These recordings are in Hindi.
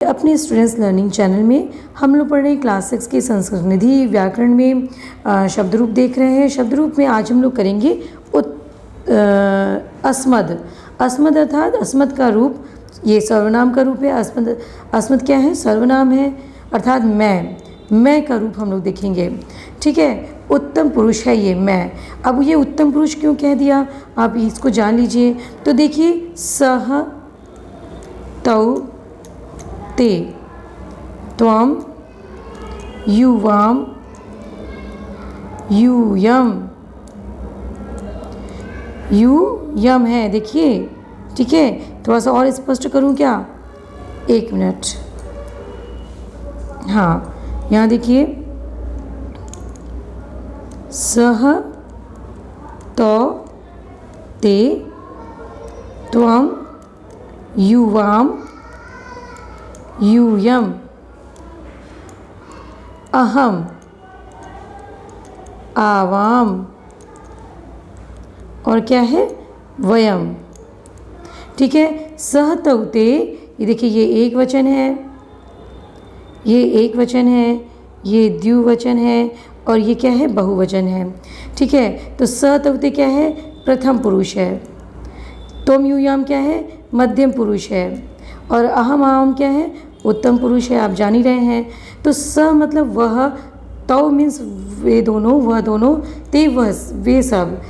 अपने स्टूडेंट्स लर्निंग चैनल में हम लोग पढ़ रहे हैं क्लास 6 की संस्कृत निधि व्याकरण में शब्द रूप देख रहे हैं। शब्द रूप में आज हम लोग करेंगे अस्मद। अस्मद अर्थात अस्मद का रूप, ये सर्वनाम का रूप है। अस्मद क्या है? सर्वनाम है, अर्थात मैं का रूप हम लोग देखेंगे। ठीक है, उत्तम पुरुष है ये मैं। अब ये उत्तम पुरुष क्यों कह दिया, आप इसको जान लीजिए। तो देखिए, सह तौ ते त्वम युवाम यूयम, यूयम है। देखिए, ठीक है, थोड़ा सा और स्पष्ट करूं क्या? एक मिनट। हाँ, यहाँ देखिए, सह तो ते त्वम युवाम यूयम अहम आवाम, और क्या है? वयम। ठीक है, सह तौते, ये देखिए, ये एक वचन है, ये एक वचन है, ये द्विवचन है, और ये क्या है? बहुवचन है। ठीक है, तो सह तौते क्या है? प्रथम पुरुष है। त्वम यूयाम क्या है? मध्यम पुरुष है। और अहम आवाम क्या है? उत्तम पुरुष है, आप जान ही रहे हैं। तो स मतलब वह, तौ मीन्स वे दोनों, वह दोनों, ते वह वे सब,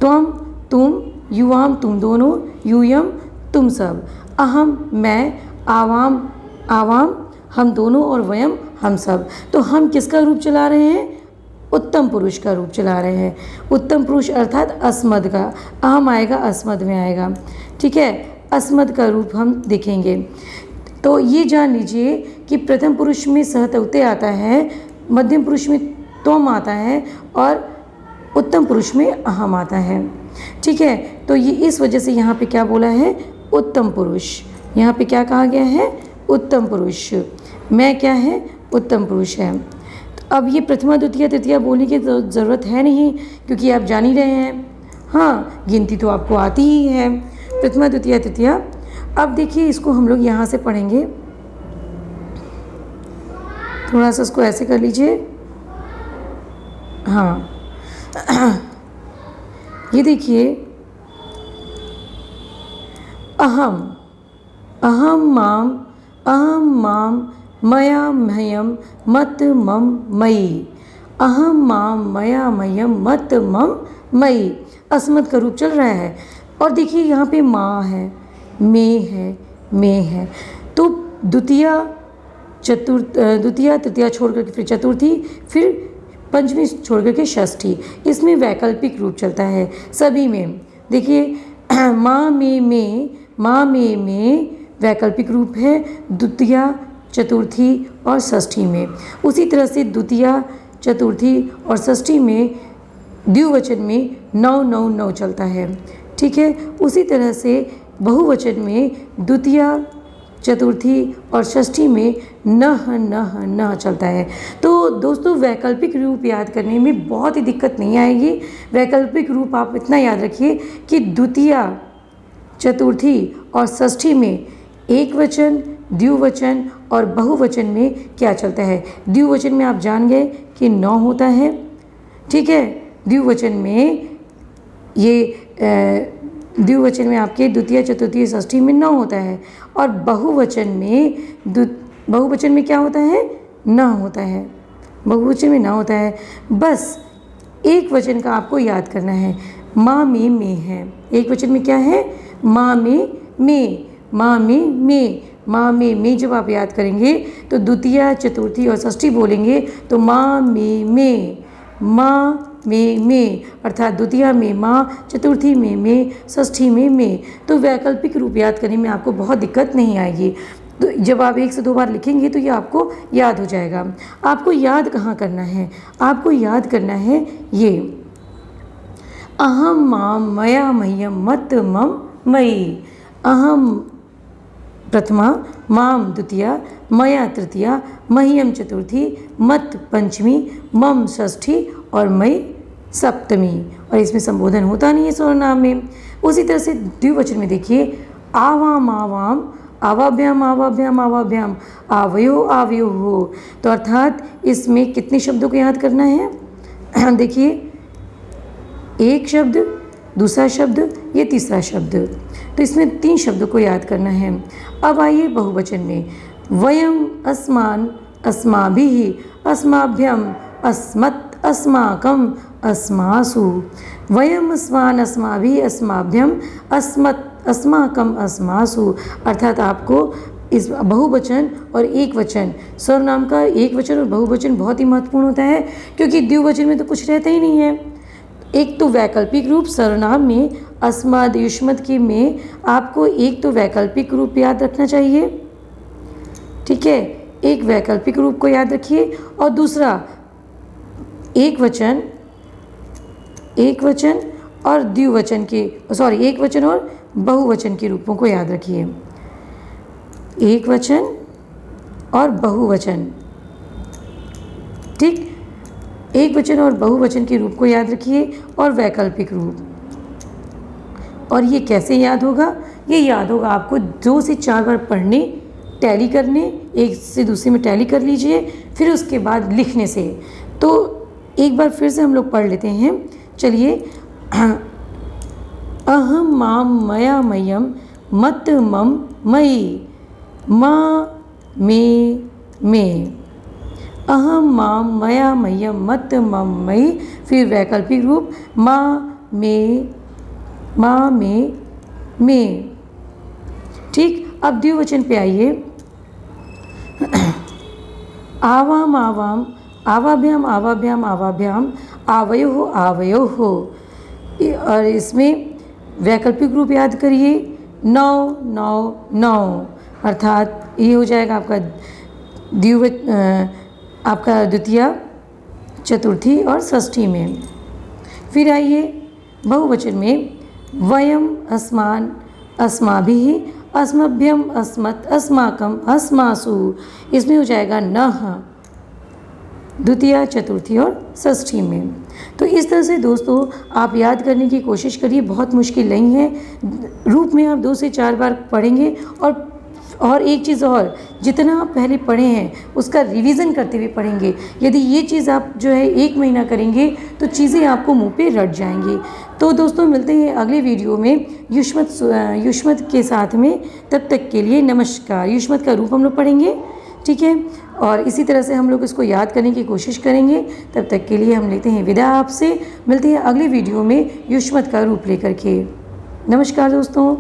त्वम तुम, युवाम तुम दोनों, यूयम तुम सब, अहम मैं, आवाम आवाम हम दोनों, और वयम हम सब। तो हम किसका रूप चला रहे हैं? उत्तम पुरुष का रूप चला रहे हैं। उत्तम पुरुष अर्थात अस्मद का, अहम आएगा, अस्मद में आएगा। ठीक है, अस्मद का रूप हम देखेंगे। तो ये जान लीजिए कि प्रथम पुरुष में सह तौते आता है, मध्यम पुरुष में त्वम आता है, और उत्तम पुरुष में अहम आता है। ठीक है, तो ये इस वजह से यहाँ पे क्या बोला है? उत्तम पुरुष। यहाँ पे क्या कहा गया है? उत्तम पुरुष। मैं क्या है? उत्तम पुरुष है। तो अब ये प्रथमा द्वितीय तृतीया बोलने की तो ज़रूरत है नहीं, क्योंकि आप जान ही रहे हैं। हाँ, गिनती तो आपको आती ही है, प्रथमा द्वितीय तृतीया। अब देखिए, इसको हम लोग यहाँ से पढ़ेंगे, थोड़ा सा इसको ऐसे कर लीजिए। हाँ, ये देखिए, अहम, अहम माम मया मह्यम मत मम मयि, अहम माम मया मह्यम मत मम मयि। अस्मद का रूप चल रहा है। और देखिए, यहाँ पे माँ है, मैं है। तो द्वितीया तृतीया छोड़ करके फिर चतुर्थी, फिर पंचमी छोड़ करके षष्ठी। इसमें वैकल्पिक रूप चलता है सभी में। देखिए, माँ में वैकल्पिक रूप है द्वितीया, चतुर्थी और षष्ठी में। उसी तरह से द्वितीया, चतुर्थी और षष्ठी में द्विवचन में 9 चलता है। ठीक है, उसी तरह से बहुवचन में द्वितीया, चतुर्थी और षष्ठी में न चलता है। तो दोस्तों, वैकल्पिक रूप याद करने में बहुत ही दिक्कत नहीं आएगी। वैकल्पिक रूप आप इतना याद रखिए कि द्वितीया, चतुर्थी और षष्ठी में एक वचन, द्विवचन और बहुवचन में क्या चलता है। द्विवचन में आप जान गए कि 9 होता है। ठीक है, द्विवचन में ये द्विवचन में आपके द्वितीय, चतुर्थी, षष्ठी में 9 होता है। और बहुवचन में क्या होता है? न होता है। बहुवचन में न होता है। बस एक वचन का आपको याद करना है, माँ में है। एक वचन में क्या है? माँ में जब आप याद करेंगे तो द्वितीय, चतुर्थी और षष्ठी बोलेंगे तो माँ में, अर्थात द्वितीया में माँ, चतुर्थी में, षष्ठी में। तो वैकल्पिक रूप याद करने में आपको बहुत दिक्कत नहीं आएगी। तो जब आप 1 से 2 बार लिखेंगे तो ये आपको याद हो जाएगा। आपको याद कहाँ करना है? आपको याद करना है ये, अहम माम मया मह्यम मत मम मयि। अहम प्रथमा, माम द्वितीया, मया तृतीया, मह्यम चतुर्थी, मत पंचमी, मम षष्ठी और मई सप्तमी। और इसमें संबोधन होता नहीं है सर्वनाम में। उसी तरह से द्विवचन में देखिए, आवाम आवाम, आवाभ्याम आवाभ्याम आवाभ्याम, आवयो आवयो हो। तो अर्थात इसमें कितने शब्दों को याद करना है? देखिए, एक शब्द, दूसरा शब्द, ये तीसरा शब्द, तो इसमें 3 शब्दों को याद करना है। अब आइए बहुवचन में, वयम अस्मान अस्माभिः अस्माभ्यम अस्मत् अस्माकम अस्मासु। वयम अस्मान अस्माभिः अस्माभ्यम अस्मत् अस्माकम अस्मासु। अर्थात आपको इस बहुवचन और एक वचन, सर्वनाम का एक वचन और बहुवचन बहुत ही महत्वपूर्ण होता है, क्योंकि द्विवचन में तो कुछ रहता ही नहीं है। एक तो वैकल्पिक रूप सर्वनाम में, अस्मद युष्मद के में आपको एक तो वैकल्पिक रूप याद रखना चाहिए, ठीक है, एक वैकल्पिक रूप को याद रखिए, और दूसरा एक वचन और द्विवचन के एक वचन और बहुवचन के रूपों को याद रखिए। एक वचन और बहुवचन, ठीक, एक वचन और बहुवचन के रूप को याद रखिए और वैकल्पिक रूप। और ये कैसे याद होगा? ये याद होगा आपको 2 से 4 बार पढ़ने, टैली करने, एक से दूसरे में टैली कर लीजिए, फिर उसके बाद लिखने से। तो एक बार फिर से हम लोग पढ़ लेते हैं, चलिए। अहम माम मया मयम मत मम मयि माँ में। अहम माम मया मयम मत मम मयि, फिर वैकल्पिक रूप माँ में ठीक। अब द्विवचन पे आइए, आवाम आवाम आवाभ्याम आवाभ्याम आवाभ्याम आवयो आवयो। और इसमें वैकल्पिक रूप याद करिए, नौ नौ नौ, अर्थात ये हो जाएगा आपका द्वितीया, चतुर्थी और षष्ठी में। फिर आइए बहुवचन में, वयम अस्मान अस्माभिः अस्मभ्यम अस्मत् अस्माकम अस्मासु, इसमें हो जाएगा नः, द्वितीया, चतुर्थी और षष्ठी में। तो इस तरह से दोस्तों आप याद करने की कोशिश करिए, बहुत मुश्किल नहीं है। रूप में आप 2 से 4 बार पढ़ेंगे, और एक चीज़ और, जितना आप पहले पढ़े हैं उसका रिवीजन करते हुए पढ़ेंगे। यदि ये चीज़ आप जो है 1 महीना करेंगे तो चीज़ें आपको मुंह पे रट जाएंगी। तो दोस्तों मिलते हैं अगले वीडियो में युष्मत के साथ में। तब तक के लिए नमस्कार। युष्मत का रूप हम लोग पढ़ेंगे, ठीक है, और इसी तरह से हम लोग इसको याद करने की कोशिश करेंगे। तब तक के लिए हम लेते हैं विदा आपसे। मिलते हैं अगले वीडियो में युष्मत का रूप लेकर के। नमस्कार दोस्तों।